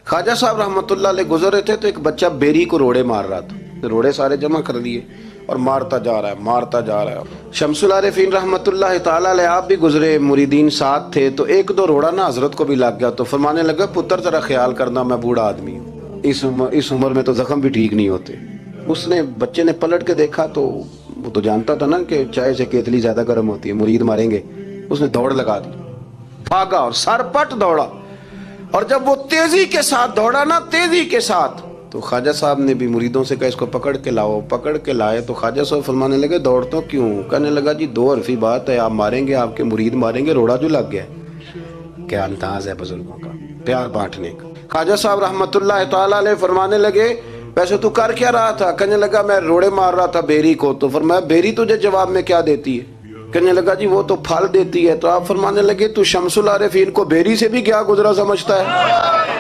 خواجہ صاحب رحمۃ اللہ علیہ گزر رہے تھے تو ایک بچہ بیری کو روڑے مار رہا تھا، روڑے سارے جمع کر لیے اور مارتا جا رہا ہے. شمس العارفین رحمۃ اللہ تعالیٰ علیہ آپ بھی گزرے، مریدین ساتھ تھے، تو ایک دو روڑا نا حضرت کو بھی لگ گیا، تو فرمانے لگا پتر ذرا خیال کرنا، میں بوڑھا آدمی ہوں، اس عمر میں تو زخم بھی ٹھیک نہیں ہوتے. اس نے بچے نے پلٹ کے دیکھا تو وہ تو جانتا تھا نا کہ چائے سے کیتلی زیادہ گرم ہوتی ہے، مرید ماریں گے. اس نے دوڑ لگا دی، بھاگا اور سر پٹ دوڑا، اور جب وہ تیزی کے ساتھ دوڑا نا، تیزی کے ساتھ، تو خواجہ صاحب نے بھی مریدوں سے کہا اس کو پکڑ کے لاؤ. پکڑ کے لائے تو خواجہ صاحب فرمانے لگے دوڑ تو کیوں؟ کہنے لگا جی دو حرفی بات ہے، آپ ماریں گے، آپ کے مرید ماریں گے، روڑا جو لگ گیا. کیا انداز ہے بزرگوں کا، پیار بانٹنے کا. خواجہ صاحب رحمۃ اللہ تعالیٰ علیہ فرمانے لگے ویسے تو کر کیا رہا تھا؟ کہنے لگا میں روڑے مار رہا تھا بیری کو. تو فرمایا بیری تجھے جواب میں کیا دیتی ہے؟ کہنے لگا جی وہ تو پھل دیتی ہے. تو آپ فرمانے لگے تو شمس العارفین کو بیری سے بھی کیا گزرا سمجھتا ہے؟